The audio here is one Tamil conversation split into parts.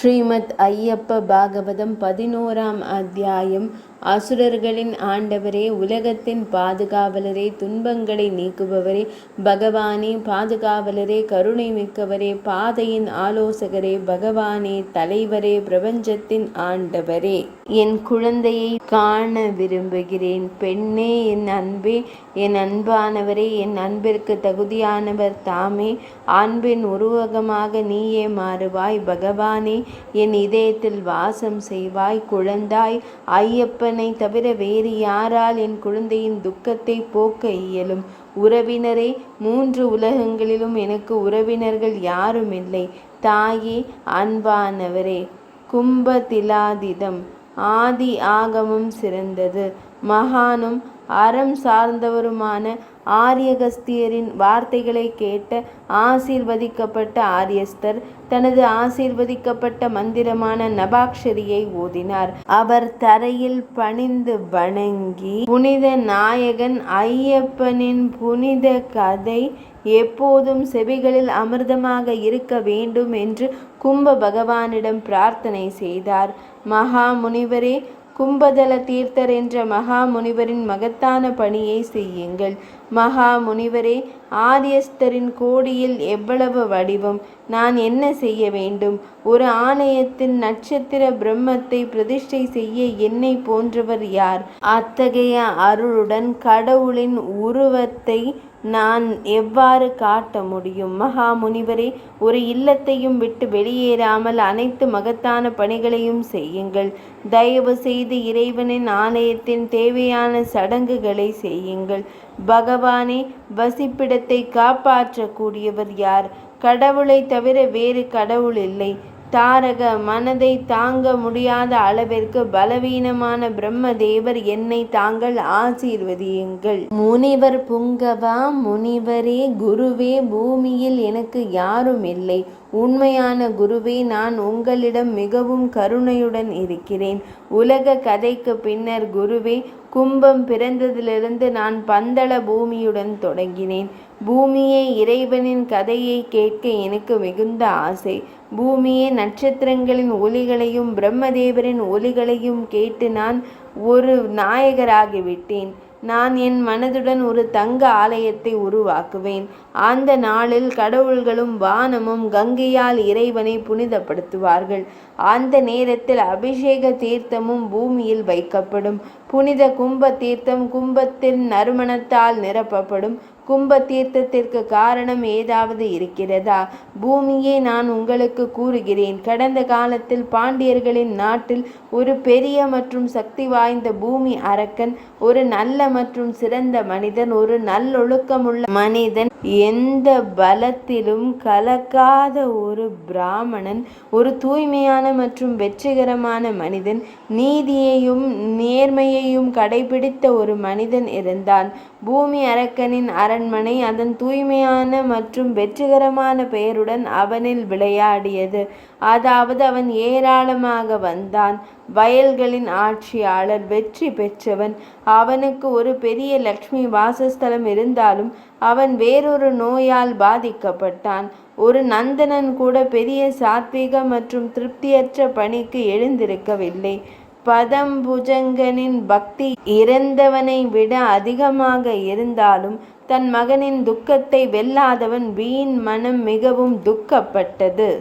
ஸ்ரீமத் ஐயப்ப பாகவதம் 11ஆம் அத்தியாயம். அசுரர்களின் ஆண்டவரே, உலகத்தின் பாதுகாவலரே, துன்பங்களை நீக்குபவரே, பகவானே, பாதுகாவலரே, கருணை மிக்கவரே, பாதையின் ஆலோசகரே, பகவானே, தலைவரே, பிரபஞ்சத்தின் ஆண்டவரே, என் குழந்தையை காண விரும்புகிறேன். பெண்ணே, என் அன்பே, என் அன்பானவரே, என் அன்பிற்கு தகுதியானவர் தாமே. அன்பின் உருவகமாக நீயே மாறுவாய். பகவானே, என் இதயத்தில் வாசம் செய்வாய். குழந்தாய், ஐயப்பனை தவிர வேறு யாரால் என் குழந்தையின் துக்கத்தை போக்க இயலும்? உறவினரே, 3 உலகங்களிலும் எனக்கு உறவினர்கள் யாரும் இல்லை. தாயே, அன்பானவரே, கும்பதிலாதிதம் ஆதி ஆகமம் சிறந்தது. மகானும் அறம் சார்ந்தவருமான ஆரியகஸ்தியரின் வார்த்தைகளை கேட்ட ஆசீர்வதிக்கப்பட்ட ஆரியஸ்தர் தனது ஆசீர்வதிக்கப்பட்ட மந்திரமான நபாக்ஷரியை ஓதினார். அவர் தரையில் பணிந்து வணங்கி, புனித நாயகன் ஐயப்பனின் புனித கதை எப்போதும் செவிகளில் அமிர்தமாக இருக்க வேண்டும் என்று கும்ப பகவானிடம் பிரார்த்தனை செய்தார். மகா முனிவரே, கும்பதல தீர்த்தர் என்ற மகா முனிவரின் மகத்தான பணியை செய்யுங்கள். மகா முனிவரே, ஆரியஸ்தரின் கோடியில் எவ்வளவு வடிவம்! நான் என்ன செய்ய வேண்டும்? ஒரு ஆலயத்தின் நட்சத்திர பிரம்மத்தை பிரதிஷ்டை செய்ய என்னை போன்றவர் யார்? அத்தகைய அருளுடன் கடவுளின் உருவத்தை நான் எவ்வாறு காட்ட முடியும்? மகா முனிவரே, ஒரு இல்லத்தையும் விட்டு வெளியேறாமல் அனைத்து மகத்தான பணிகளையும் செய்யுங்கள். தயவு செய்து இறைவனின் ஆலயத்தின் தேவையான சடங்குகளை செய்யுங்கள். பகவானே, வசிப்பிடத்தை காப்பாற்றக்கூடியவர் யார்? கடவுளை தவிர வேறு கடவுள் இல்லை. தாரக மனதை தாங்க முடியாத அளவிற்கு பலவீனமான பிரம்மதேவர் என்னை தாங்கள் ஆசீர்வதியுங்கள். முனிவர் புங்கவா, முனிவரே, குருவே, பூமியில் எனக்கு யாரும் இல்லை. உண்மையான குருவே, நான் உங்களிடம் மிகவும் கருணையுடன் இருக்கிறேன். உலக கதைக்கு பின்னர் குருவே, கும்பம் பிறந்ததிலிருந்து நான் பந்தள பூமியுடன் தொடங்கினேன். பூமியே, இறைவனின் கதையை கேட்க எனக்கு மிகுந்த ஆசை. பூமியே, நட்சத்திரங்களின் ஒலிகளையும் பிரம்மதேவரின் ஒலிகளையும் கேட்டு நான் ஒரு நாயகராகிவிட்டேன். நான் என் மனதுடன் ஒரு தங்க ஆலயத்தை உருவாக்குவேன். அந்த நாளில் கடவுள்களும் வானமும் கங்கையால் இறைவனை புனிதப்படுத்துவார்கள். அந்த நேரத்தில் அபிஷேக தீர்த்தமும் பூமியில் வைக்கப்படும். புனித கும்ப தீர்த்தம் கும்பத்தின் நறுமணத்தால் நிரப்பப்படும். கும்ப தீர்த்தத்திற்கு காரணம் ஏதாவது இருக்கிறதா? பூமியே, நான் உங்களுக்கு கூறுகிறேன். கடந்த காலத்தில் பாண்டியர்களின் நாட்டில் ஒரு பெரிய மற்றும் சக்தி வாய்ந்த பூமி அரக்கன், ஒரு நல்ல மற்றும் சிறந்த மனிதன், ஒரு நல்லொழுக்கமுள்ள மனிதன், எந்த பலத்திலும் கலக்காத ஒரு பிராமணன், ஒரு தூய்மையான மற்றும் வெற்றிகரமான மனிதன், நீதியையும் நேர்மையையும் கடைபிடித்த ஒரு மனிதன் இருந்தான். பூமி அரக்கனின் அரண்மனை அதன் தூய்மையான மற்றும் வெற்றிகரமான பெயருடன் அவனில் விளையாடியது. அதாவது அவன் ஏராளமாக வந்தான். வயல்களின் ஆட்சியாளர், வெற்றி பெற்றவன். அவனுக்கு ஒரு பெரிய லக்ஷ்மி வாசஸ்தலம் இருந்தாலும் அவன் வேறொரு நோயால் பாதிக்கப்பட்டான். ஒரு நந்தனன் கூட பெரிய சாத்விக மற்றும் திருப்தியற்ற பணிக்கு எழுந்திருக்கவில்லை. பதம்புஜங்கனின் பக்தி இறந்தவனை விட அதிகமாக இருந்தாலும் தன் மகனின் துக்கத்தை வெல்லாதவன் வீண் மனம் மிகவும் துக்கப்பட்டது.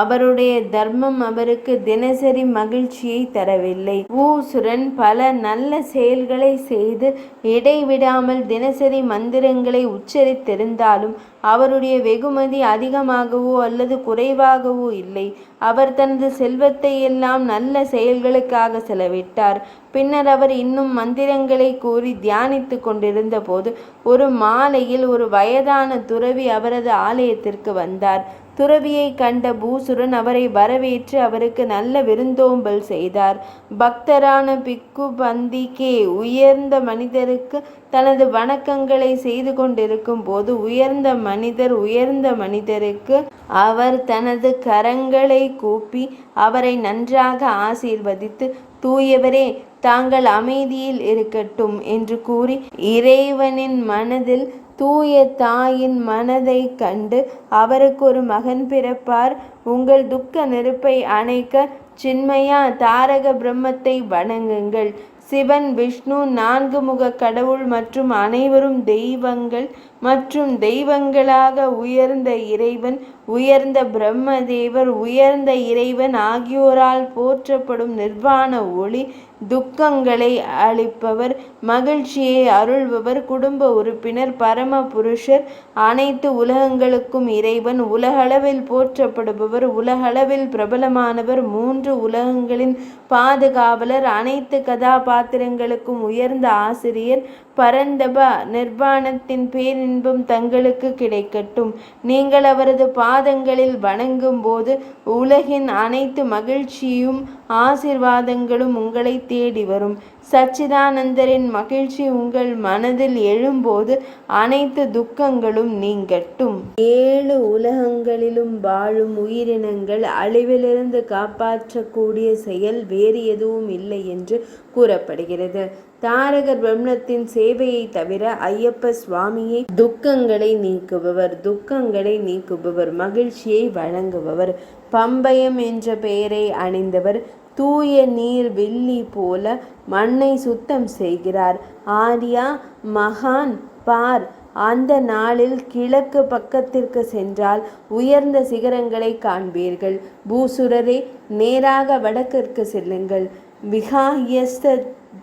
அவருடைய தர்மம் அவருக்கு தினசரி மகிழ்ச்சியை தரவில்லை. பூசுரன் பல நல்ல செயல்களை செய்து இடைவிடாமல் தினசரி மந்திரங்களை உச்சரித்திருந்தாலும் அவருடைய வெகுமதி அதிகமாகவோ அல்லது குறைவாகவோ இல்லை. அவர் தனது செல்வத்தை எல்லாம் நல்ல செயல்களுக்காக செலவிட்டார். பின்னர் அவர் இன்னும் மந்திரங்களை கூறி தியானித்து கொண்டிருந்த போது ஒரு மாலையில் ஒரு வயதான துறவி அவரது ஆலயத்திற்கு வந்தார். துறவியை கண்ட பூசுரன் அவரை வரவேற்று அவருக்கு நல்ல விருந்தோம்பல் செய்தார். பக்தரான பிக்கு பந்திகே உயர்ந்த மனிதருக்கு தனது வணக்கங்களை செய்து கொண்டிருக்கும் போது உயர்ந்த மனிதருக்கு அவர் தனது கரங்களை கூப்பி அவரை நன்றாக ஆசீர்வதித்து, தூயவரே, தாங்கள் அமைதியில் இருக்கட்டும் என்று கூறி இறைவனின் மனதில் தூய தாயின் மனதை கண்டு அவருக்கு ஒரு மகன் பிறப்பார். உங்கள் துக்க நெருப்பை அணைக்க சின்மயா தாரக பிரம்மத்தை வணங்குங்கள். சிவன், விஷ்ணு, 4 முக கடவுள் மற்றும் அனைவரும் தெய்வங்கள் மற்றும் தெய்வங்களாக உயர்ந்த இறைவன், உயர்ந்த பிரம்மதேவர், உயர்ந்த இறைவன் ஆகியோரால் போற்றப்படும் நிர்வாண ஒளி, துக்கங்களை அளிப்பவர், மகிழ்ச்சியை அருள்பவர், குடும்ப உறுப்பினர், பரம புருஷர், அனைத்து உலகங்களுக்கும் இறைவன், உலகளவில் போற்றப்படுபவர், உலகளவில் பிரபலமானவர், 3 உலகங்களின் பாதுகாவலர், அனைத்து கதாபாத்திரங்களுக்கும் உயர்ந்த ஆசிரியர், பரந்தப நிர்வாணத்தின் பேரின்பம் தங்களுக்கு கிடைக்கட்டும். நீங்கள் அவரது பாதங்களில் வணங்கும் போது உலகின் அனைத்து மகிழ்ச்சியும் ஆசீர்வாதங்களும் உங்களை தேடி வரும். சச்சிதானந்தரின் மகிழ்ச்சி உங்கள் மனதில் எழும்போது அனைத்து துக்கங்களும் நீங்கட்டும். 7 உலகங்களிலும் வாழும் உயிரினங்கள் அழிவிலிருந்து காப்பாற்றக்கூடிய செயல் வேறு எதுவும் இல்லை என்று கூறப்படுகிறது. தாரக பிரம்மத்தின் சேவையை தவிர ஐயப்ப சுவாமியை துக்கங்களை நீக்குபவர், மகிழ்ச்சியை வழங்குபவர். பம்பயம் என்ற பெயரை அணிந்தவர். தூய நீர் வில்லி போல மண்ணை சுத்தம் செய்கிறார். ஆர்யா மகான் பார். அந்த நாளில் கிழக்கு பக்கத்திற்கு சென்றால் உயர்ந்த சிகரங்களை காண்பீர்கள். பூசுரரே, நேராக வடக்கிற்கு செல்லுங்கள். விகாயஸ்த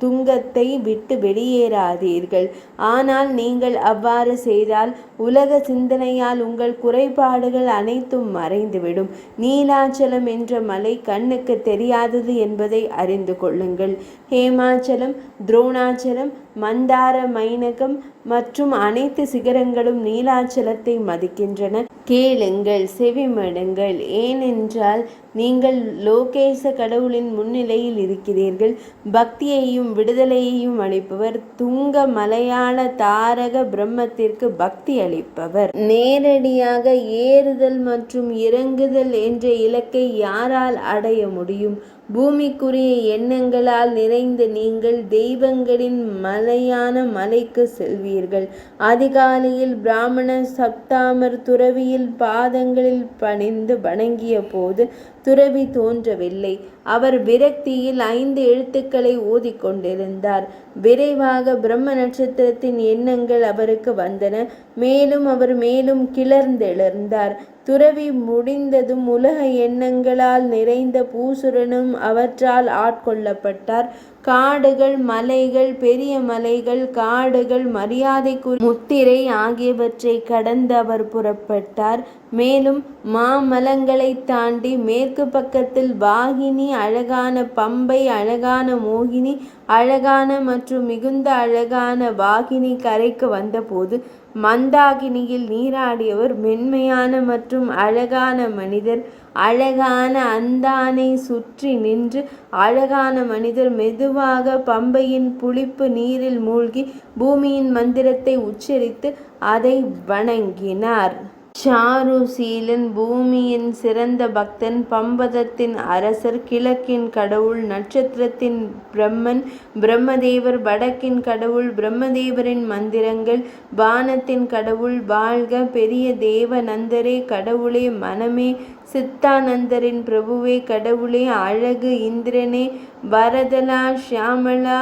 துங்கத்தை விட்டு வெளியேறாதீர்கள். ஆனால் நீங்கள் அவ்வாறு செய்தால் உலக சிந்தனையால் உங்கள் குறைபாடுகள் அனைத்தும் மறைந்துவிடும். நீலாச்சலம் என்ற மலை கண்ணுக்கு தெரியாதது என்பதை அறிந்து கொள்ளுங்கள். ஹேமாச்சலம், துரோணாச்சலம், மந்தார மைனகம் மற்றும் அனைத்து சிகரங்களும் நீலாச்சலத்தை மதிக்கின்றன. கேளுங்கள், செவிமடுங்கள். ஏனென்றால் நீங்கள் லோகேச கடவுளின் முன்னிலையில் இருக்கிறீர்கள். பக்தியையும் விடுதலையையும் அளிப்பவர், துங்க மலையாள தாரக பிரம்மத்திற்கு பக்தி அளிப்பவர். நேரடியாக ஏறுதல் மற்றும் இறங்குதல் என்ற இலக்கை யாரால் அடைய முடியும்? பூமிக்குரிய எண்ணங்களால் நிறைந்த நீங்கள் தெய்வங்களின் மலையான மலைக்கு செல்வீர்கள். அதிகாலையில் பிராமண சப்தாமர் துறவியில் பாதங்களில் பணிந்து வணங்கிய போது துறவி தோன்றவில்லை. அவர் விரக்தியில் 5 எழுத்துக்களை ஓதிக்கொண்டிருந்தார். விரைவாக பிரம்ம நட்சத்திரத்தின் எண்ணங்கள் அவருக்கு வந்தன. மேலும் அவர் மேலும் கிளர்ந்தெழுந்தார். துறவி முடிந்ததும் உலக எண்ணங்களால் நிறைந்த பூசுரனும் அவற்றால் ஆட்கொள்ளப்பட்டார். காடுகள், மலைகள், பெரிய மலைகள், காடுகள், மரியாதைக்குரிய முத்திரை ஆகியவற்றை கடந்து அவர் புறப்பட்டார். மேலும் மாமலங்களை தாண்டி மேற்கு பக்கத்தில் வாகினி, அழகான பம்பை, அழகான மோகினி, அழகான மற்றும் மிகுந்த அழகான வாகினி கரைக்கு வந்தபோது மந்தாகினியில் நீராடியவர் மென்மையான மற்றும் அழகான மனிதர். அழகான அந்தானை சுற்றி நின்று அழகான மனிதர் மெதுவாக பம்பையின் புளிப்பு நீரில் மூழ்கி பூமியின் மந்திரத்தை உச்சரித்து அதை வணங்கினார். சாருசீலன் பூமியின் சிறந்த பக்தன், பம்பதத்தின் அரசர், கிழக்கின் கடவுள், நட்சத்திரத்தின் பிரம்மன், பிரம்மதேவர், வடக்கின் கடவுள், பிரம்மதேவரின் மந்திரங்கள், வானத்தின் கடவுள், வாழ்க பெரிய தேவநந்தரே, கடவுளே, மனமே, சித்தானந்தரின் பிரபுவே, கடவுளே, அழகு இந்திரனே, வரதலா, ஷியாமலா,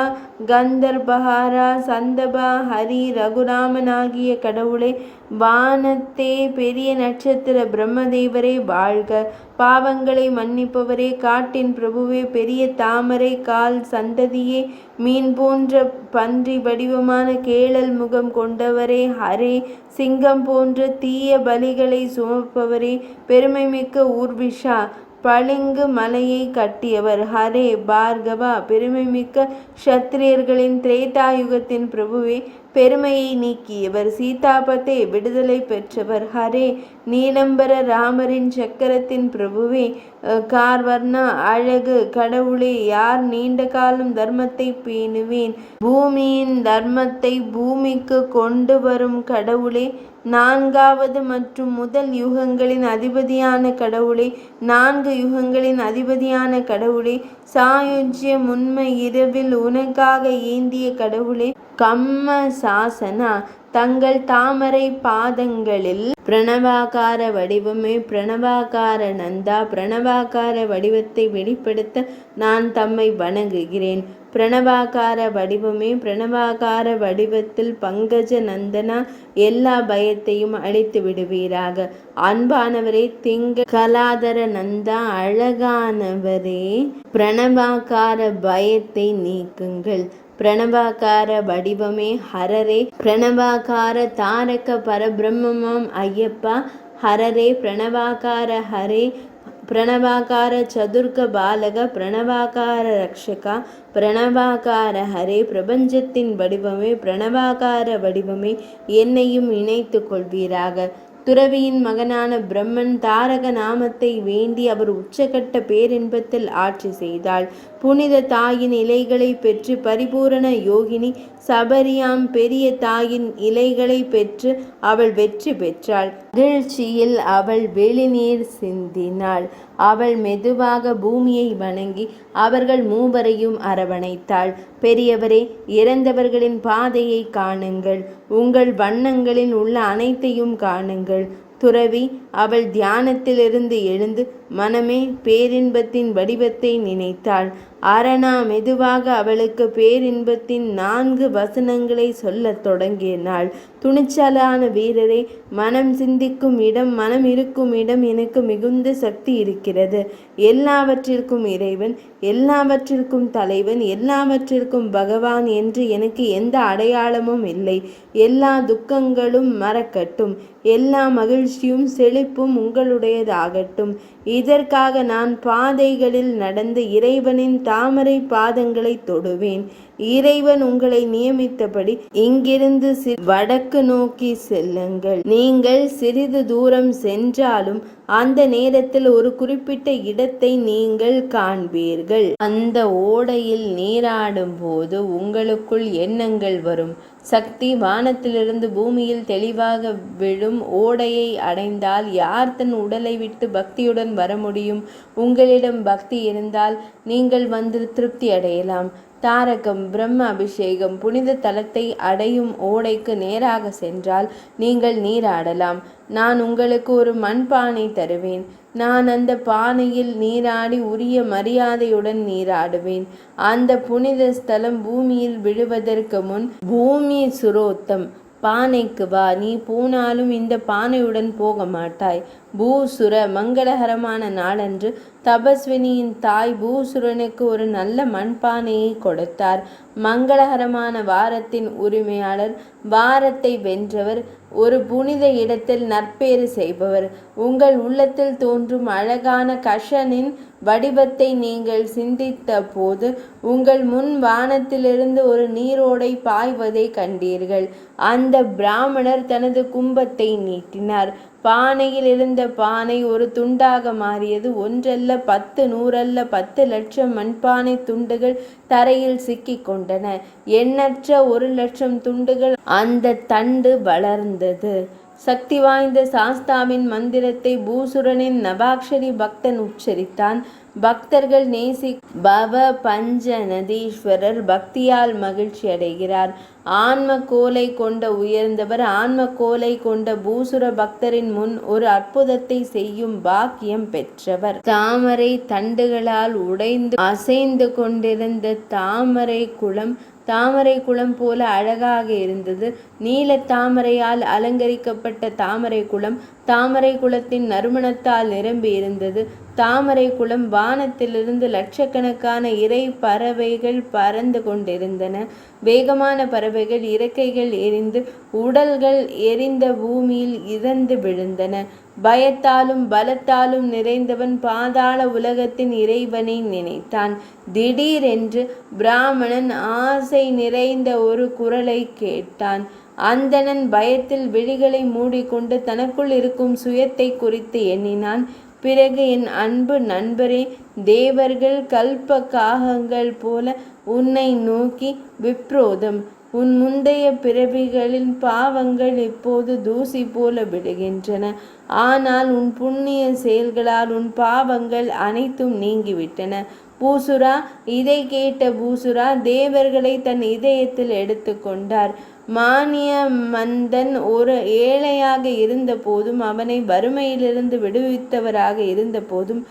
கந்தர்பஹாரா, சந்தபா, ஹரி, ரகுராமனாகிய கடவுளே, வானத்தே பெரிய நட்சத்திர பிரம்மதேவரே வாழ்க. பாவங்களை மன்னிப்பவரே, காட்டின் பிரபுவே, பெரிய தாமரை கால் சந்ததியே, மீன் போன்ற பன்றி வடிவமான கேழல் முகம் கொண்டவரே ஹரே, சிங்கம் போன்ற தீய பலிகளை சுமப்பவரே, பெருமைமிக்க ஊர்விஷா, பளிங்கு மலையை கட்டியவர் ஹரே, பார்கவா, பெருமைமிக்க க்ஷத்திரியர்களின் திரேதாயுகத்தின் பிரபுவே, பெருமையை நீக்கியவர், சீதாபதே, விடுதலை பெற்றவர் ஹரே, நீலம்பர ராமரின் சக்கரத்தின் பிரபுவே, கார்வர்ணா, அழகு கடவுளே, யார் நீண்ட காலம் தர்மத்தை பேணுவேன், பூமியின் தர்மத்தை பூமிக்கு கொண்டு வரும் கடவுளே, 4வது மற்றும் முதல் யுகங்களின் அதிபதியான கடவுளே, 4 யுகங்களின் அதிபதியான கடவுளே, சாயுஜ்யம் உண்மை இரவில் உனக்காக ஏந்திய கடவுளே, கம்ம சாசனா, தங்கள் தாமரை பாதங்களில் பிரணவாகார வடிவமே பிரணவாகார நந்தா பிரணவாகார வடிவத்தை வெளிப்படுத்த நான் தம்மை வணங்குகிறேன். பிரணவாகார வடிவமே பிரணவாகார வடிவத்தில் பங்கஜ நந்தனா எல்லா பயத்தையும் அழித்து விடுவீராக. அன்பானவரே கலாதர நந்தா அழகானவரே பிரணவாகார பயத்தை நீக்குங்கள். பிரணவாகார வடிவமே ஹரரே பிரணவாகார தாரக பரபிரம்மமாம் ஐயப்பா ஹரரே பிரணவாகார ஹரே பிரணவாகார சதுர்க பாலக பிரணவாகார ரக்ஷகா பிரணவாகார ஹரே பிரபஞ்சத்தின் வடிவமே பிரணவாகார வடிவமே என்னையும் இணைத்து கொள்வீராக. துறவியின் மகனான பிரம்மன் தாரக நாமத்தை வேண்டி அவர் உச்சகட்ட பேரின்பத்தில் ஆட்சி செய்தாள். புனித தாயின் இலைகளை பெற்று பரிபூரண யோகினி சபரியாம் பெரிய தாயின் இலைகளை பெற்று அவள் வெற்றி பெற்றாள். மகிழ்ச்சியில் அவள் வெளிநீர் சிந்தினாள். அவள் மெதுவாக பூமியை வணங்கி அவர்கள் மூவரையும் அரவணைத்தாள். பெரியவரே, இறந்தவர்களின் பாதையை காணுங்கள், உங்கள் வண்ணங்களில் உள்ள அனைத்தையும் காணுங்கள். துறவி அவள் தியானத்திலிருந்து எழுந்து மனமே பேரின்பத்தின் வடிவத்தை நினைத்தாள். அரணா மெதுவாக அவளுக்கு பேரின்பத்தின் 4 வசனங்களை சொல்லத் தொடங்கினாள். துணிச்சலான வீரரே, மனம் சிந்திக்கும் இடம், மனம் இருக்கும் இடம் எனக்கு மிகுந்த சக்தி இருக்கிறது. எல்லாவற்றிற்கும் இறைவன், எல்லாவற்றிற்கும் தலைவன், எல்லாவற்றிற்கும் பகவான் என்று எனக்கு எந்த அடையாளமும் இல்லை. எல்லா துக்கங்களும் மறக்கட்டும், எல்லா மகிழ்ச்சியும் செழிப்பும் உங்களுடையதாகட்டும். இதற்காக நான் பாதைகளில் நடந்து இறைவனின் தாமரை பாதங்களை தொடுவேன். இறைவன் உங்களை நியமித்தபடி இங்கிருந்து வடக்கு நோக்கி செல்லுங்கள். நீங்கள் சிறிது தூரம் சென்றாலும் அந்த நேரத்தில் ஒரு குறிப்பிட்ட இடத்தை நீங்கள் காண்பீர்கள். அந்த ஓடையில் நீராடும் போது உங்களுக்குள் எண்ணங்கள் வரும். சக்தி வானத்திலிருந்து பூமியில் தெளிவாக விழும். ஓடையை அடைந்தால் யார் தன் உடலை விட்டு பக்தியுடன் வர முடியும்? உங்களிடம் பக்தி இருந்தால் நீங்கள் வந்து திருப்தி அடையலாம். தாரகம், பிரம்ம அபிஷேகம், புனித தலத்தை அடையும் ஓடைக்கு நேராக சென்றால் நீங்கள் நீராடலாம். நான் உங்களுக்கு ஒரு மண்பானை தருவேன். நான் அந்த பானையில் நீராடி உரிய மரியாதையுடன் நீராடுவேன். அந்த புனித ஸ்தலம் பூமியில் விழுவதற்கு முன் பூமி சுரோத்தம், பானைக்கு வா, நீ போனாலும் இந்த பானையுடன் போக மாட்டாய். பூசுர மங்களகரமான நாளன்று தபஸ்வினியின் தாய் பூசுரனுக்கு ஒரு நல்ல மண்பானையை கொடுத்தார். மங்களகரமான வாரத்தின் உரிமையாளர், வாரத்தை வென்றவர், ஒரு புனித இடத்தில் நற்பேறு செய்பவர். உங்கள் உள்ளத்தில் தோன்றும் அழகான கஷனின் வடிவத்தை நீங்கள் சிந்தித்த போது உங்கள் முன் வானத்திலிருந்து ஒரு நீரோடை பாய்வதை கண்டீர்கள். அந்த பிராமணர் தனது கும்பத்தை நீட்டினார். பானையில் இருந்த பானை ஒரு துண்டாக மாறியது. 1 அல்ல 10, 100 அல்ல 10 லட்சம் மண்பானை துண்டுகள் தரையில் சிக்கிக் கொண்டன. எண்ணற்ற 1 லட்சம் துண்டுகள் அந்த தண்டு வளர்ந்தது. சக்தி வாய்ந்த சாஸ்தாவின் மந்திரத்தை பூசுரனின் நவாக்ஷரி பக்தன் உச்சரித்தான். பக்தர்கள் பவ பஞ்ச நதீஸ்வரர் பக்தியால் மகிழ்ச்சி அடைகிறார். ஆன்ம கோலை கொண்ட உயர்ந்தவர் ஆன்ம கோலை கொண்ட பூசுர பக்தரின் முன் ஒரு அற்புதத்தை செய்யும் பாக்கியம் பெற்றவர். தாமரை தண்டுகளால் உடைந்து அசைந்து கொண்டிருந்த தாமரை குளம் போல அழகாக இருந்தது. நீல தாமரையால் அலங்கரிக்கப்பட்ட தாமரை குளம் தாமரை குளத்தின் நறுமணத்தால் நிரம்பி இருந்தது. தாமரை குளம் வானத்திலிருந்து லட்சக்கணக்கான இறை பறவைகள் பறந்து கொண்டிருந்தன. வேகமான பறவைகள் இறக்கைகள் எரிந்து உடல்கள் எரிந்த பூமியில் இறந்து விழுந்தன. பயத்தாலும் பலத்தாலும் நிறைந்தவன் பாதாள உலகத்தின் இறைவனை நினைத்தான். திடீரென்று பிராமணன் ஆசை நிறைந்த ஒரு குரலை கேட்டான். அந்தணன் பயத்தில் விழிகளை மூடிக்கொண்டு தனக்குள் இருக்கும் சுயத்தை குறித்து எண்ணினான். பிறகு, என் அன்பு நண்பரே, தேவர்கள் கல்ப காகங்கள் போல உன்னை நோக்கி விப்ரோதம். உன் முந்தைய பிறவிகளின் பாவங்கள் இப்போது தூசி போல விடுகின்றன. ஆனால் உன் புண்ணிய செயல்களால் உன் பாவங்கள் அனைத்தும் நீங்கிவிட்டன. பூசுரா, இதை கேட்ட பூசுரா தேவர்களை தன் இதயத்தில் எடுத்து கொண்டார். மானிய மந்தன் ஒரு ஏழையாக இருந்த போதும் அவனை வறுமையிலிருந்து விடுவித்தவராக இருந்த போதும்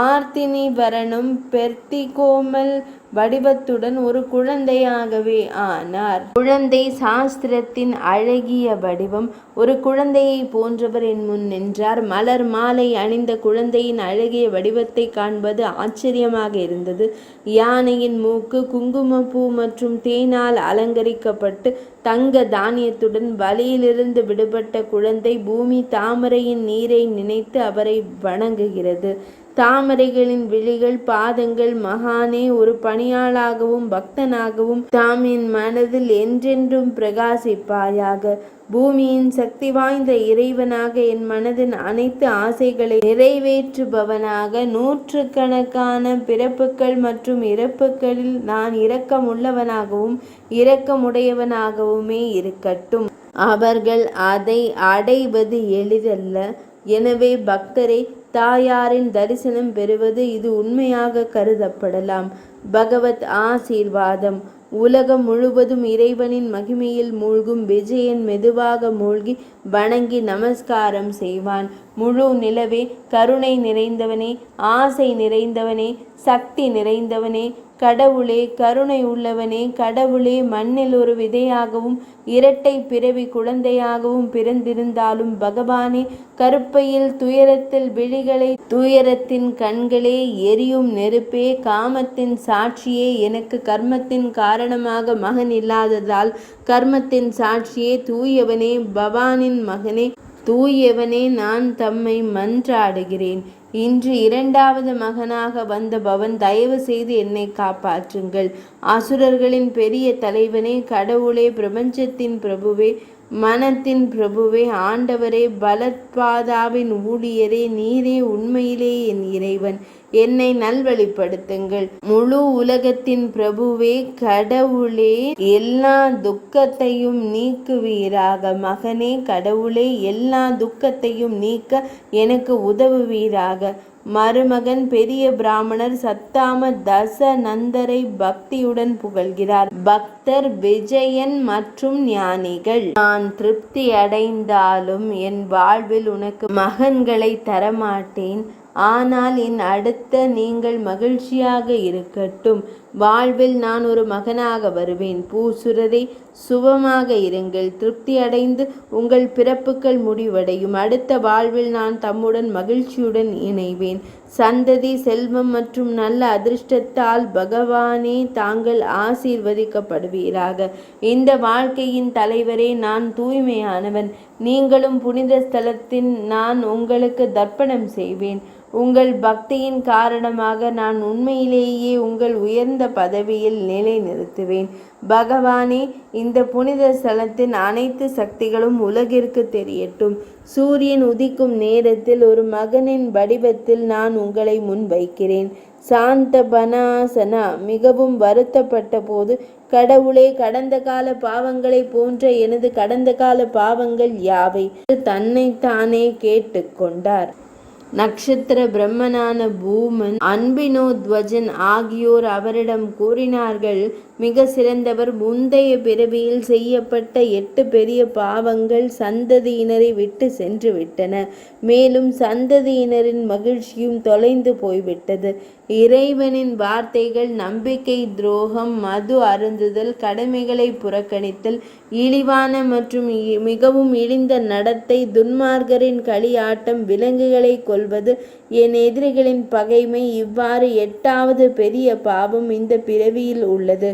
ஆர்த்தினிவரனும் பெர்த்திகோமல் வடிவத்துடன் ஒரு குழந்தையாகவே ஆனார். குழந்தை சாஸ்திரத்தின் அழகிய வடிவம். ஒரு குழந்தையை போன்றவர் என் முன் நின்றார். மலர் மாலை அணிந்த குழந்தையின் அழகிய வடிவத்தை காண்பது ஆச்சரியமாக இருந்தது. யானையின் மூக்கு குங்குமப்பூ மற்றும் தேனால் அலங்கரிக்கப்பட்டு தங்க தானியத்துடன் வலியிலிருந்து விடுபட்ட குழந்தை பூமி தாமரையின் நீரை நினைத்து அவரை வணங்குகிறது. தாமரைகளின் விழிகள் பாதங்கள் மகானே, ஒரு பணியாளாகவும் பக்தனாகவும் தாம் என் மனதில் என்றென்றும் பிரகாசிப்பாயாக. பூமியின் சக்தி வாய்ந்த இறைவனாக என் மனதின் அனைத்து ஆசைகளை நிறைவேற்றுபவனாக, நூற்றுக்கணக்கான பிறப்புகள் மற்றும் இறப்புகளில் நான் இரக்கமுள்ளவனாகவும் இரக்கமுடையவனாகவுமே இருக்கட்டும். அவர்கள் அதை அடைவது எளிதல்ல. எனவே பக்தரை தாயாரின் தரிசனம் பெறுவது இது உண்மையாக கருதப்படலாம். பகவத் ஆசீர்வாதம். உலகம் முழுவதும் இறைவனின் மகிமையில் மூழ்கும் விஜயன் மெதுவாக மூழ்கி வணங்கி நமஸ்காரம் செய்வான். முழு நிலவே, கருணை நிறைந்தவனே, ஆசை நிறைந்தவனே, சக்தி நிறைந்தவனே, கடவுளே, கருணை உள்ளவனே, கடவுளே, மண்ணில் ஒரு விதையாகவும் இரட்டை பிறவி குழந்தையாகவும் பிறந்திருந்தாலும் பகவானே, கருப்பையில் துயரத்தில் விழிகளை, துயரத்தின் கண்களே, எரியும் நெருப்பே, காமத்தின் சாட்சியே, எனக்கு கர்மத்தின் காரணமாக மகன் இல்லாததால் கர்மத்தின் சாட்சியே, தூயவனே, பவானின் மகனே, தூயவனே, நான் தம்மை மன்றாடுகிறேன். இன்று இரண்டாவது மகனாக வந்த பவன், தயவு செய்து என்னை காப்பாற்றுங்கள். அசுரர்களின் பெரிய தலைவனே, கடவுளே, பிரபஞ்சத்தின் பிரபுவே, மனத்தின் பிரபுவே, ஆண்டவரே, பலத்பாதாவின் ஊழியரே, நீரே உண்மையிலே என் இறைவன். என்னை நல்வழிப்படுத்துங்கள். முழு உலகத்தின் பிரபுவே, கடவுளே, எல்லா துக்கத்தையும் நீக்குவீராக. மகனே, கடவுளே, எல்லா துக்கத்தையும் நீக்க எனக்கு உதவுவீராக. மருமகன் பெரிய பிராமணர் சத்தாம தசநந்தரை பக்தியுடன் புகழ்கிறார். பக்தர் விஜயன் மற்றும் ஞானிகள். நான் திருப்தி அடைந்தாலும் என் வாழ்வில் உனக்கு மகன்களை தரமாட்டேன். ஆனால் என் அடுத்த நீங்கள் மகிழ்ச்சியாக இருக்கட்டும். வாழ்வில் நான் ஒரு மகனாக வருவேன். பூசுரரை, சுபமாக இருங்கள். திருப்தி அடைந்து உங்கள் பிறப்புகள் முடிவடையும். அடுத்த வாழ்வில் நான் தம்முடன் மகிழ்ச்சியுடன் இணைவேன். சந்ததி, செல்வம் மற்றும் நல்ல அதிர்ஷ்டத்தால் பகவானே தாங்கள் ஆசீர்வதிக்கப்படுவீராக. இந்த வாழ்க்கையின் தலைவரே, நான் தூய்மையானவன். நீங்களும் புனித ஸ்தலத்தின் நான் உங்களுக்கு தர்ப்பணம் செய்வேன். உங்கள் பக்தியின் காரணமாக நான் உண்மையிலேயே உங்கள் உயர்ந்த பதவியில் நிலை நிறுத்துவேன். பகவானே, இந்த புனித ஸ்தலத்தின் அனைத்து சக்திகளும் உலகிற்கு தெரியட்டும். சூரியன் உதிக்கும் நேரத்தில் ஒரு மகனின் வடிவத்தில் நான் உங்களை முன்வைக்கிறேன். சாந்த பனாசனா மிகவும் வருத்தப்பட்ட போது, கடவுளே, கடந்த கால பாவங்களை போன்ற எனது கடந்த கால பாவங்கள் யாவை? தன்னைத்தானே கேட்டுக்கொண்டார். நட்சத்திர பிரம்மனான பூமன், அன்பினோத்வஜன் ஆகியோர் அவரிடம் கூறினார்கள், மிக சிறந்தவர், முந்தைய பிறவியில் செய்யப்பட்ட 8 பெரிய பாவங்கள் சந்ததியினரை விட்டு சென்று விட்டன. மேலும் சந்ததியினரின் மகிழ்ச்சியும் தொலைந்து போய்விட்டது. இறைவனின் வார்த்தைகள் நம்பிக்கை துரோகம், மது அருந்துதல், கடமைகளை புறக்கணித்தல், இழிவான மற்றும் மிகவும் இழிந்த நடத்தை, துன்மார்க்கரின் களியாட்டம், விலங்குகளை கொல்வது, என் எதிரிகளின் பகைமை, இவ்வாறு 8வது பெரிய பாவம் இந்த பிறவியில் உள்ளது.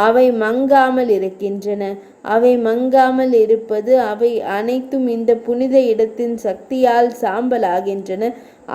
அவை மங்காமல் இருக்கின்றன. அவை மங்காமல் இருப்பது அவை அனைத்தும் இந்த புனித இடத்தின் சக்தியால் சாம்பலாகின்றன.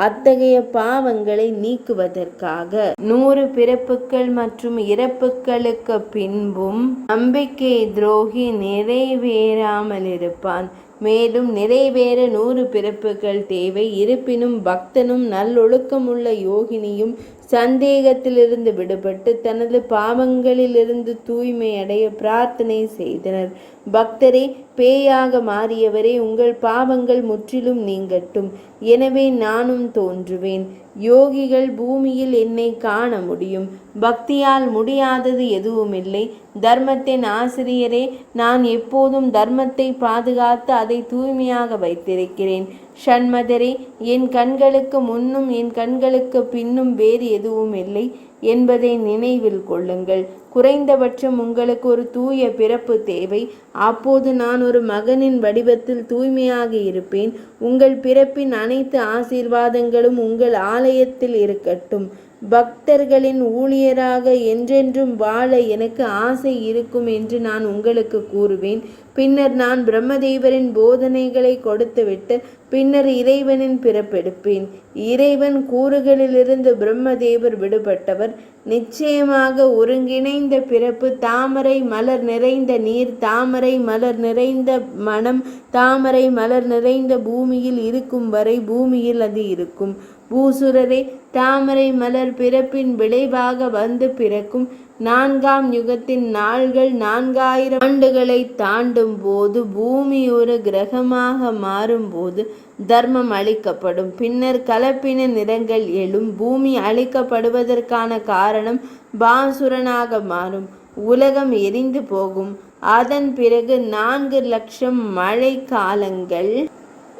அத்தகைய பாவங்களை நீக்குவதற்காக 100 பிறப்புகள் மற்றும் இறப்புகளுக்கு பின்பும் நம்பிக்கை துரோகி நிறைவேறாமல் இருப்பான். மேலும் நிறைவேற 100 பிறப்புகள் தேவை. இருப்பினும் பக்தனும் நல்லொழுக்கமுள்ள யோகினியும் சந்தேகத்திலிருந்து விடுபட்டு தனது பாவங்களிலிருந்து தூய்மையடைய பிரார்த்தனை செய்தனர். பக்தரே, பேயாக மாறியவரே, உங்கள் பாவங்கள் முற்றிலும் நீங்கட்டும். எனவே நானும் தோன்றுவேன். யோகிகள் பூமியில் என்னை காண முடியும். பக்தியால் முடியாதது எதுவுமில்லை. தர்மத்தின் ஆசிரியரே, நான் எப்போதும் தர்மத்தை பாதுகாத்து அதை தூய்மையாக வைத்திருக்கிறேன். ஷண்மதரே, என் கண்களுக்கு முன்னும் என் கண்களுக்கு பின்னும் வேறு எதுவும் இல்லை என்பதை நினைவில் கொள்ளுங்கள். குறைந்தபட்சம் உங்களுக்கு ஒரு தூய பிறப்பு தேவை. அப்போது நான் ஒரு மகனின் வடிவத்தில் தூய்மையாக இருப்பேன். உங்கள் பிறப்பின் அனைத்து ஆசீர்வாதங்களும் உங்கள் ஆலயத்தில் இருக்கட்டும். பக்தர்களின் ஊழியராக என்றென்றும் வாழ எனக்கு ஆசை இருக்கும் என்று நான் உங்களுக்கு கூறுவேன். பின்னர் நான் பிரம்மதேவரின் போதனைகளை கொடுத்துவிட்டு பின்னர் இறைவனின் பிறப்பெடுப்பேன். இறைவன் கூறுகளிலிருந்து பிரம்மதேவர் விடுபட்டவர். நிச்சயமாக ஒருங்கிணைந்த பிறப்பு, தாமரை மலர் நிறைந்த நீர், தாமரை மலர் நிறைந்த மனம், தாமரை மலர் நிறைந்த பூமியில் இருக்கும் வரை பூமியில் அது இருக்கும். பூசுரரே, தாமரை மலர் பிறப்பின் விளைவாக வந்து பிறக்கும். 4ஆம் யுகத்தின் நாள்கள் 4000 ஆண்டுகளை தாண்டும் போது, பூமி ஒரு கிரகமாக மாறும்போது தர்மம் அழிக்கப்படும். பின்னர் கலப்பின நிறங்கள் எழும். பூமி அழிக்கப்படுவதற்கான காரணம் பாசுரனாக மாறும். உலகம் எரிந்து போகும். அதன் பிறகு 4 லட்சம் மழை காலங்கள்.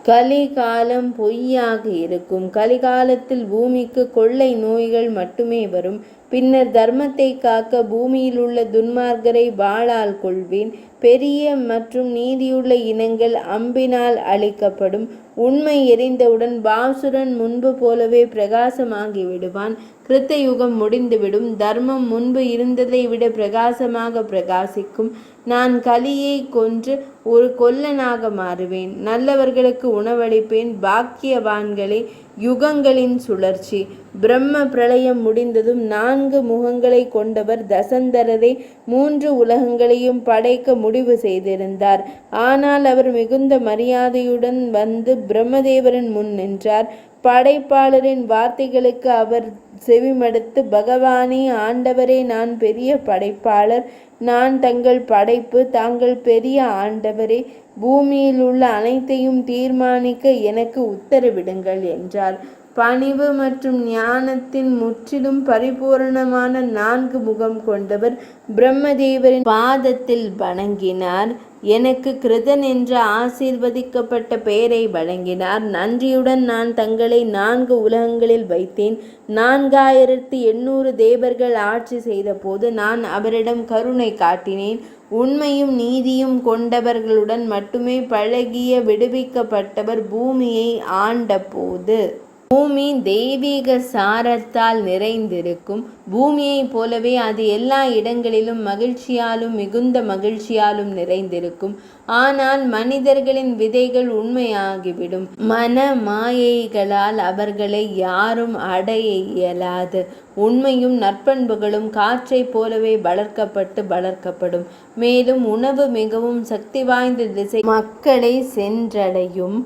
கலிகாலம் பொய்யாக இருக்கும். கலிகாலத்தில் பூமிக்கு கொள்ளை நோய்கள் மட்டுமே வரும். பின்னர் தர்மத்தை காக்க பூமியில் உள்ள துன்மார்க்கரை வாளால் கொள்வேன். பெரிய மற்றும் நீதியுள்ள இனங்கள் அம்பினால் அழிக்கப்படும். உண்மை எரிந்தவுடன் பாசுரன் முன்பு போலவே பிரகாசமாகி விடுவான். கிருத்த யுகம் முடிந்துவிடும். தர்மம் முன்பு இருந்ததை விட பிரகாசமாக பிரகாசிக்கும். நான் கலியை கொன்று ஒரு கொல்லனாக மாறுவேன். நல்லவர்களுக்கு உணவளிப்பேன். பாக்கியவான்களே, யுகங்களின் சுழற்சி. பிரம்ம பிரளயம் முடிந்ததும் 4 முகங்களை கொண்டவர் தசந்தரரே 3 உலகங்களையும் படைக்க முடிவு செய்திருந்தார். ஆனால் அவர் மிகுந்த மரியாதையுடன் வந்து பிரம்மதேவரின் முன் நின்றார். படைப்பாளரின் வார்த்தைகளுக்கு அவர் செவிமடுத்து, பகவானே, ஆண்டவரே, நான் பெரிய படைப்பாளர். நான் தங்கள் படைப்பு. தாங்கள் பெரிய ஆண்டவரே. பூமியில் உள்ள அனைத்தையும் தீர்மானிக்க எனக்கு உத்தரவிடுங்கள் என்றார். பணிவு மற்றும் ஞானத்தின் முற்றிலும் பரிபூரணமான 4 முகம் கொண்டவர் பிரம்மதேவரின் பாதத்தில் வணங்கினார். எனக்கு கிருதன் என்ற ஆசீர்வதிக்கப்பட்ட பெயரை வழங்கினார். நன்றியுடன் நான் தங்களை 4 உலகங்களில் வைத்தேன். 4800 தேவர்கள் ஆட்சி செய்த போது நான் அவரிடம் கருணை காட்டினேன். உண்மையும் நீதியும் கொண்டவர்களுடன் மட்டுமே பழகிய விடுவிக்கப்பட்டவர் பூமியை ஆண்ட போது. பூமி தெய்வீக சாரத்தால் நிறைந்திருக்கும். பூமியைப் போலவே அது எல்லா இடங்களிலும் மகிழ்ச்சியாலும் மிகுந்த மகிழ்ச்சியாலும் நிறைந்திருக்கும். ஆனால் மனிதர்களின் விதைகள் உண்மையாகிவிடும். மன மாயைகளால் அவர்களை யாரும் அடைய இயலாது. உண்மையும் நற்பண்புகளும் காற்றைப் போலவே வளர்க்கப்படும். மேலும் உணவு மிகவும் சக்தி வாய்ந்த திசை மக்களை சென்றடையும்.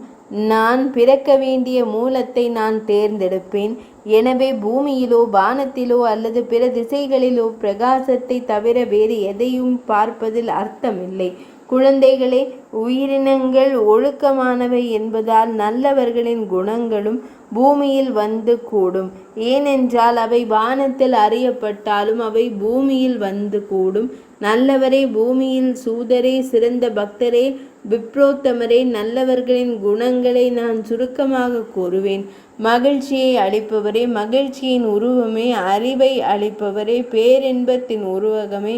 நான் பிறக்க வேண்டிய மூலத்தை நான் தேர்ந்தெடுப்பேன். எனவே பூமியிலோ வானத்திலோ அல்லது பிற திசைகளிலோ பிரகாசத்தை தவிர வேறு எதையும் பார்ப்பதில் அர்த்தமில்லை. குழந்தைகளே, உயிரினங்கள் ஒழுக்கமானவை என்பதால் நல்லவர்களின் குணங்களும் பூமியில் வந்து கூடும். ஏனென்றால் அவை வானத்தில் அறியப்பட்டாலும் அவை பூமியில் வந்து கூடும். நல்லவரே, பூமியில் சூதரே, சிறந்த பக்தரே, விப்ரோத்தமரே, நல்லவர்களின் குணங்களை நான் சுருக்கமாக கூறுவேன். மகிழ்ச்சியை அளிப்பவரே, மகிழ்ச்சியின் உருவமே, அறிவை அளிப்பவரே, பேரின்பத்தின் உருவகமே,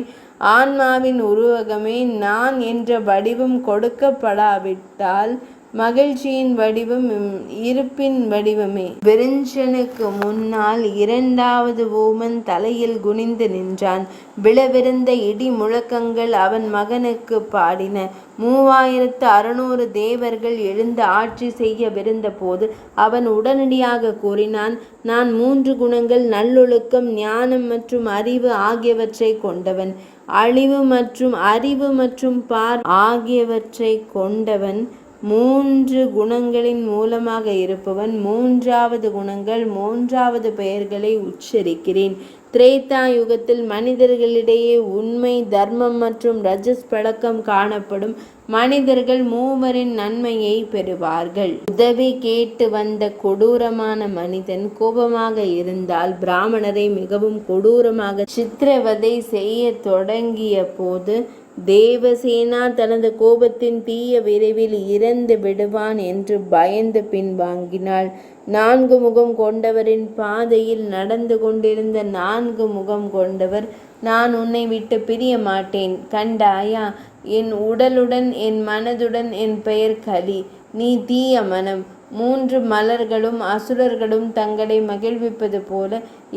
ஆன்மாவின் உருவகமே, நான் என்ற வடிவம் கொடுக்கப்படாவிட்டால் மகிழ்ச்சியின் வடிவம் இருப்பின் வடிவமே. விரிஞ்சனுக்கு முன்னால் 2வது ஊமன் தலையில் குனிந்து நின்றான். விழவிருந்த இடி முழக்கங்கள் அவன் மகனுக்கு பாடின. 3600 தேவர்கள் எழுந்து ஆட்சி செய்யவிருந்த போது அவன் உடனடியாக கூறினான், நான் 3 குணங்கள், நல்லொழுக்கம், ஞானம் மற்றும் அறிவு ஆகியவற்றை கொண்டவன். அழிவு மற்றும் அறிவு மற்றும் பார் ஆகியவற்றை கொண்டவன். மூன்று குணங்களின் மூலமாக இருப்பவன். மூன்றாவது குணங்கள், மூன்றாவது பெயர்களை உச்சரிக்கிறேன். திரேதா யுகத்தில் மனிதர்களிடையே உண்மை, தர்மம் மற்றும் ரஜஸ் பழக்கம் காணப்படும். மனிதர்கள் மூவரின் நன்மையை பெறுவார்கள். உதவி கேட்டு வந்த கொடூரமான மனிதன் கோபமாக இருந்தால் பிராமணரை மிகவும் கொடூரமாக சித்திரவதை செய்ய தொடங்கிய போது தேவசேனா தனது கோபத்தின் தீய விரைவில் இறந்து விடுவான் என்று பயந்து பின்வாங்கினாள். 4 முகம் கொண்டவரின் பாதையில் நடந்து கொண்டிருந்த 4 முகம் கொண்டவர், நான் உன்னை விட்டு பிரிய மாட்டேன், கண்டாயா? என் உடலுடன் என் மனதுடன் என் பெயர் கலி, நீ தீய மனம். 3 மலர்களும் அசுரர்களும் தங்களை மகிழ்விப்பது போல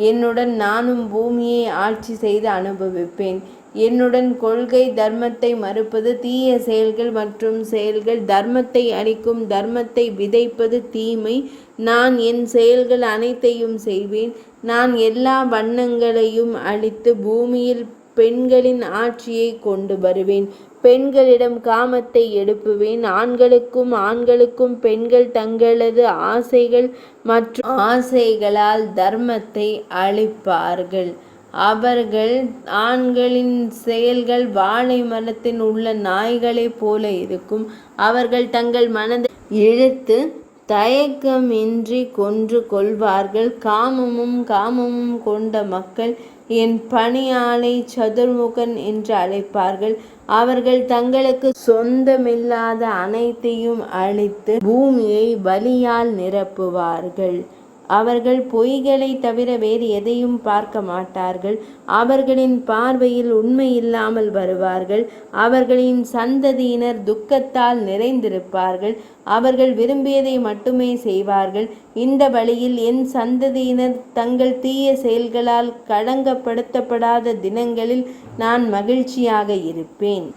என்னுடன் நானும் பூமியை ஆட்சி செய்து அனுபவிப்பேன். என்னுடன் கொள்கை தர்மத்தை மறுப்பது தீய செயல்கள் மற்றும் செயல்கள், தர்மத்தை அழிக்கும், தர்மத்தை விதைப்பது தீமை. நான் என் செயல்கள் அனைத்தையும் செய்வேன். நான் எல்லா வண்ணங்களையும் அழித்து பூமியில் பெண்களின் ஆட்சியை கொண்டு வருவேன். பெண்களிடம் காமத்தை எழுப்புவேன். ஆண்களுக்கும் பெண்கள் தங்களது ஆசைகள் மற்றும் ஆசைகளால் தர்மத்தை அழிப்பார்கள். அவர்கள் ஆண்களின் செயல்கள் வாழை மரத்தில் உள்ள நாய்களைப் போல இருக்கும். அவர்கள் தங்கள் மனதை இழுத்து தயக்கமின்றி கொன்று கொள்வார்கள். காமமும் கொண்ட மக்கள் என் பணியாளை சதுர்முகன் என்று அழைப்பார்கள். அவர்கள் தங்களுக்கு சொந்தமில்லாத அனைத்தையும் அழித்து பூமியை வலியால் நிரப்புவார்கள். அவர்கள் பொய்களை தவிர வேறு எதையும் பார்க்க மாட்டார்கள். அவர்களின் பார்வையில் உண்மை இல்லாமல் வருவார்கள். அவர்களின் சந்ததியினர் துக்கத்தால் நிறைந்திருப்பார்கள். அவர்கள் விரும்பியதை மட்டுமே செய்வார்கள். இந்த வழியில் என் சந்ததியினர் தங்கள் தீய செயல்களால் களங்கப்படுத்தப்படாத தினங்களில் நான் மகிழ்ச்சியாக இருப்பேன்.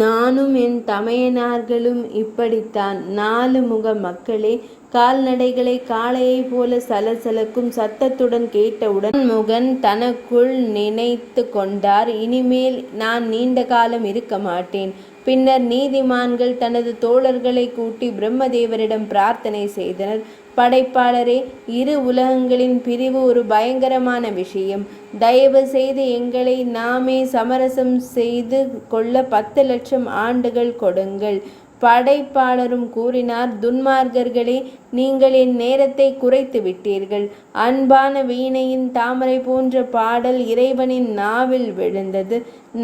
நானும் என் தமையனார்களும் இப்படித்தான். 4 முக மக்களே, கால்நடைகளை காளையைப் போல சலசலக்கும் சத்தத்துடன் கேட்டவுடன் முகன் தனக்குள் நினைத்து கொண்டார், இனிமேல் நான் நீண்ட காலம் இருக்க மாட்டேன். பின்னர் நீதிமான்கள் தனது தோழர்களை கூட்டி பிரம்மதேவரிடம் பிரார்த்தனை செய்தனர். படைப்பாளரே, 2 உலகங்களின் பிரிவு ஒரு பயங்கரமான விஷயம். தயவு செய்து எங்களை நாமே சமரசம் செய்து கொள்ள 10 லட்சம் ஆண்டுகள் கொடுங்கள். படைப்பாளரும் கூறினார், துன்மார்க்கர்களே, நீங்கள் என் நேரத்தை குறைத்து விட்டீர்கள். அன்பான வீணையின் தாமரை போன்ற பாடல் இறைவனின் நாவில் விழுந்தது.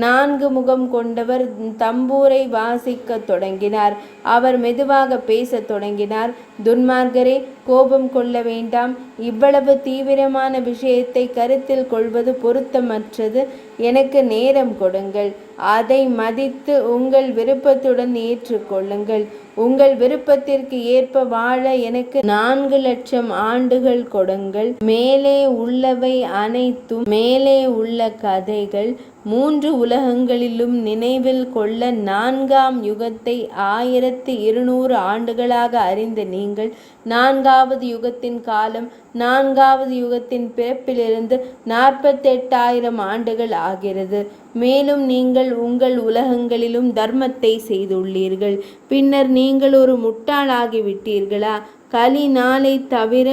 4 முகம் கொண்டவர் தம்பூரை வாசிக்க தொடங்கினார். அவர் மெதுவாக பேசத் தொடங்கினார். துன்மார்க்கரே, கோபம் கொள்ள வேண்டாம். இவ்வளவு தீவிரமான விஷயத்தை கருத்தில் கொள்வது பொருத்தமற்றது. எனக்கு நேரம் கொடுங்கள். அதை மதித்து உங்கள் விருப்பத்துடன் ஏற்றுக்கொள்ளுங்கள். உங்கள் விருப்பத்திற்கு ஏற்ப வாழ எனக்கு 4 லட்சம் ஆண்டுகள் கொடுங்கள். மேலே உள்ளவை அனைத்தும், மேலே உள்ள கதைகள் 3 உலகங்களிலும் நினைவில் கொள்ள 4ஆம் யுகத்தை 1200 ஆண்டுகளாக அறிந்த நீங்கள் 4வது யுகத்தின் காலம் 4வது யுகத்தின் பிறப்பிலிருந்து 48,000 ஆண்டுகள் ஆகிறது. மேலும் நீங்கள் உங்கள் உலகங்களிலும் தர்மத்தை செய்துள்ளீர்கள். பின்னர் நீங்கள் ஒரு முட்டாளாகிவிட்டீர்களா? கலி நாளை தவிர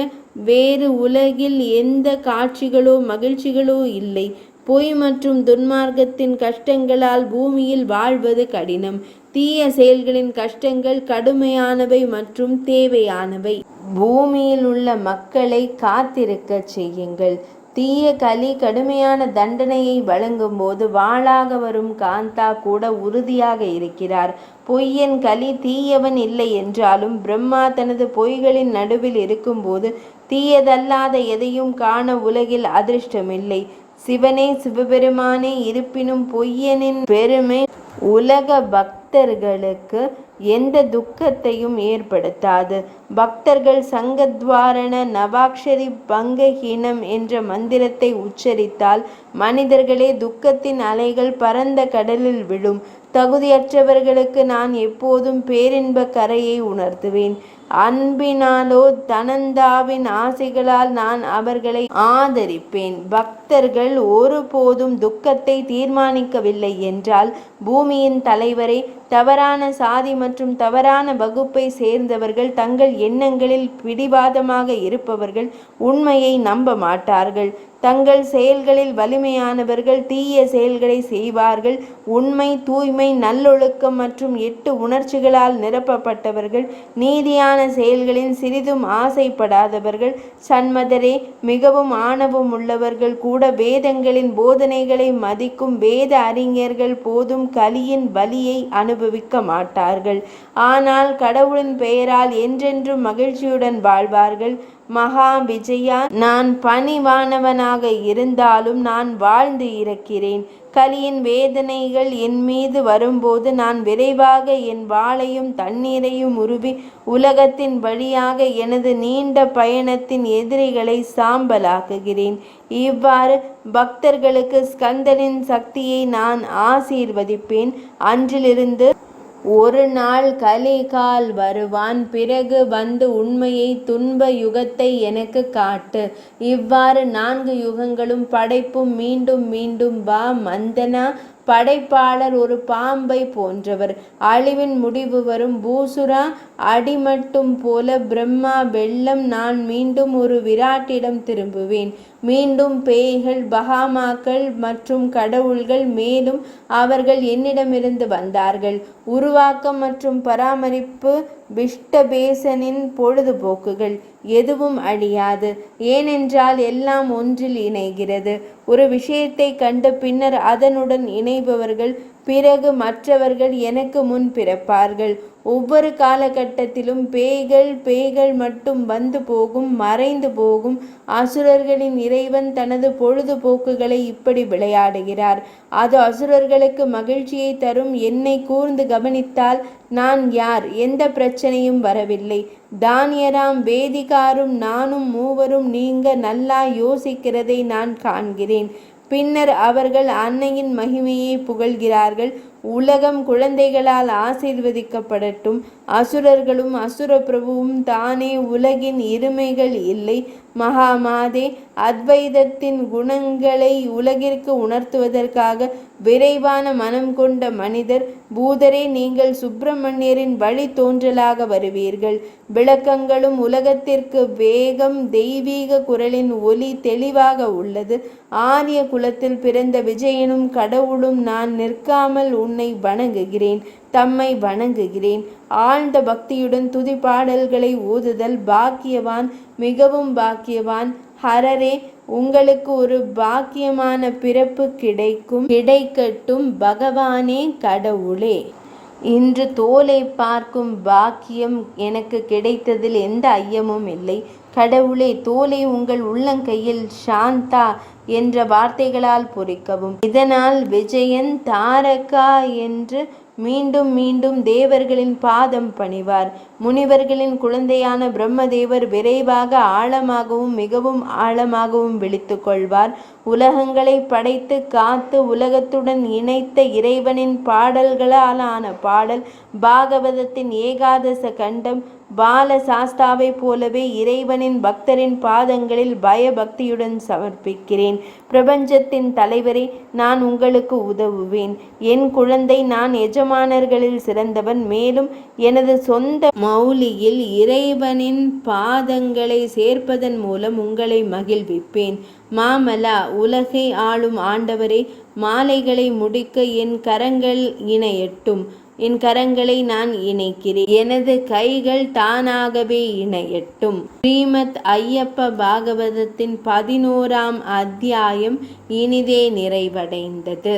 வேறு உலகில் எந்த காட்சிகளோ மகிழ்ச்சிகளோ இல்லை. பொய் மற்றும் துன்மார்க்கத்தின் கஷ்டங்களால் பூமியில் வாழ்வது கடினம். தீய செயல்களின் கஷ்டங்கள் கடுமையானவை மற்றும் தேவையானவை. பூமியில் உள்ள மக்களை காத்திருக்க செய்யுங்கள். தீய கலி கடுமையான தண்டனையை வழங்கும் போது வாளாக வரும் காந்தா கூட உறுதியாக இருக்கிறார். பொய்யன் கலி தீயவன் இல்லை என்றாலும் பிரம்மா தனது பொய்களின் நடுவில் இருக்கும்போது தீயதல்லாத எதையும் காண உலகில் அதிர்ஷ்டமில்லை. சிவனே, சிவபெருமானே, இருப்பினும் பொய்யனின் பெருமை உலக பக்தர்களுக்கு எந்த துக்கத்தையும் ஏற்படுத்தாது. பக்தர்கள் சங்கத்வாரண நவாக்ஷரி பங்கஹீனம் என்ற மந்திரத்தை உச்சரித்தால் மனிதர்களே, துக்கத்தின் அலைகள் பரந்த கடலில் விழும். தகுதியற்றவர்களுக்கு நான் எப்போதும் பேரின்ப கரையை உணர்த்துவேன். அன்பினாலோ தனந்தாவின் ஆசைகளால் நான் அவர்களை ஆதரிப்பேன். பக்தர்கள் ஒருபோதும் துக்கத்தை தீர்மானிக்கவில்லை என்றால், பூமியின் தலைவரே, தவறான சாதி மற்றும் தவறான வகுப்பை சேர்ந்தவர்கள், தங்கள் எண்ணங்களில் பிடிவாதமாக இருப்பவர்கள் உண்மையை நம்ப மாட்டார்கள். தங்கள் செயல்களில் வலிமையானவர்கள் தீய செயல்களை செய்வார்கள். உண்மை, தூய்மை, நல்லொழுக்கம் மற்றும் 8 உணர்ச்சிகளால் நிரப்பப்பட்டவர்கள், நீதியான செயல்களில் சிறிதும் ஆசைப்படாதவர்கள், சன்மதரே, மிகவும் ஆணவம் உள்ளவர்கள் கூட வேதங்களின் போதனைகளை மதிக்கும் வேத அறிஞர்கள் போதும் கலியின் வலியை அனுபவிக்க மாட்டார்கள். ஆனால் கடவுளின் பெயரால் என்றென்றும் மகிழ்ச்சியுடன் வாழ்வார்கள். மகா விஜயா, நான் பணிவானவனாக இருந்தாலும் நான் வாழ்ந்து இருக்கிறேன். கலியின் வேதனைகள் என் மீது வரும்போது நான் விரைவாக என் வாளையும் தண்ணீரையும் உருவி உலகத்தின் வழியாக எனது நீண்ட பயணத்தின் எதிரிகளை சாம்பலாக்குகிறேன். இவ்வாறு பக்தர்களுக்கு ஸ்கந்தனின் சக்தியை நான் ஆசீர்வதிப்பேன். அன்றிலிருந்து ஒரு நாள் கலிகால் வருவான். பிறகு வந்து உண்மையை, துன்ப யுகத்தை எனக்கு காட்டு. இவ்வாறு 4 யுகங்களும் படைப்பும் மீண்டும் மீண்டும் வா மந்தனா. படைப்பாளர் ஒரு பாம்பை போன்றவர். அழிவின் முடிவு வரும். பூசுரா, அடிமட்டும் போல பிரம்மா வெள்ளம். நான் மீண்டும் ஒரு விராட்டிடம் திரும்புவேன். மீண்டும் பேய்கள், பகாமாக்கள் மற்றும் கடவுள்கள். மேலும் அவர்கள் என்னிடமிருந்து வந்தார்கள். உருவாக்கம் மற்றும் பராமரிப்பு விஷ்டபேசனின் பொழுதுபோக்குகள். எதுவும் அழியாது, ஏனென்றால் எல்லாம் ஒன்றில் இணைகிறது. ஒரு விஷயத்தை கண்டு பின்னர் அதனுடன் இணைபவர்கள் பிறகு மற்றவர்கள் எனக்கு முன் பிறப்பார்கள். ஒவ்வொரு காலகட்டத்திலும் பேய்கள் மட்டும் வந்து போகும், மறைந்து போகும். அசுரர்களின் இறைவன் தனது பொழுதுபோக்குகளை இப்படி விளையாடுகிறார். அது அசுரர்களுக்கு மகிழ்ச்சியை தரும். என்னை கூர்ந்து கவனித்தால் நான் யார்? எந்த பிரச்சனையும் வரவில்லை. தானியராம் வேதிகாரும் நானும் மூவரும் நீங்க நல்லா யோசிக்கிறதை நான் காண்கிறேன். பின்னர் அவர்கள் அன்னையின் மகிமையை புகழ்கிறார்கள். உலகம் குழந்தைகளால் ஆசீர்வதிக்கப்படட்டும். அசுரர்களும் அசுர பிரபுவும் தானே உலகின் இருமைகள் இல்லை. மகாமாதே, அத்வைதத்தின் குணங்களை உலகிற்கு உணர்த்துவதற்காக விரைவான மனம் கொண்ட மனிதர் பூதரே, நீங்கள் சுப்பிரமணியரின் வழி தோன்றலாக வருவீர்கள். விளக்கங்களும் உலகத்திற்கு வேகம். தெய்வீக குரலின் ஒலி தெளிவாக உள்ளது. ஆரிய குலத்தில் பிறந்த விஜயனும் கடவுளும் நான் நிற்காமல் உன்னை வணங்குகிறேன், தம்மை வணங்குகிறேன். ஆழ்ந்த பக்தியுடன் துதி பாடல்களை ஓதுதல். பாக்கியவான், மிகவும் பாக்கியவான். ஹரரே, உங்களுக்கு ஒரு பாக்கியமான பிறப்பு கிடைக்கட்டும். பகவானே, கடவுளே, இன்று தோலை பார்க்கும் பாக்கியம் எனக்கு கிடைத்ததில் எந்த ஐயமும் இல்லை. கடவுளே, தோலை உங்கள் உள்ளங்கையில் சாந்தா என்ற வார்த்தைகளால் பொறிக்கவும். இதனால் விஜயன் தாரகா என்று மீண்டும் மீண்டும் தேவர்களின் பாதம் பணிவார். முனிவர்களின் குழந்தையான பிரம்மதேவர் விரைவாக ஆழமாகவும் மிகவும் ஆழமாகவும் விழித்து கொள்வார். உலகங்களை படைத்து காத்து உலகத்துடன் இணைத்த இறைவனின் பாடல்களாலான பாடல் பாகவதத்தின் ஏகாதச கண்டம். பால சாஸ்தாவை போலவே இறைவனின் பக்தரின் பாதங்களில் பயபக்தியுடன் சமர்ப்பிக்கிறேன். பிரபஞ்சத்தின் தலைவரே, நான் உங்களுக்கு உதவுவேன். என் குழந்தை, நான் எஜமானர்களில் சிறந்தவன். மேலும் எனது சொந்த மௌலியில் இறைவனின் பாதங்களை சேர்ப்பதன் மூலம் உங்களை மகிழ்விப்பேன். மாமலா, உலகை ஆளும் ஆண்டவரே, மாலைகளை முடிக்க என் கரங்கள் இணையட்டும். என் கரங்களை நான் இணைக்கிறேன். எனது கைகள் தானாகவே இணையட்டும். ஸ்ரீமத் ஐயப்ப பாகவதத்தின் 11ஆம் அத்தியாயம் இனிதே நிறைவடைந்தது.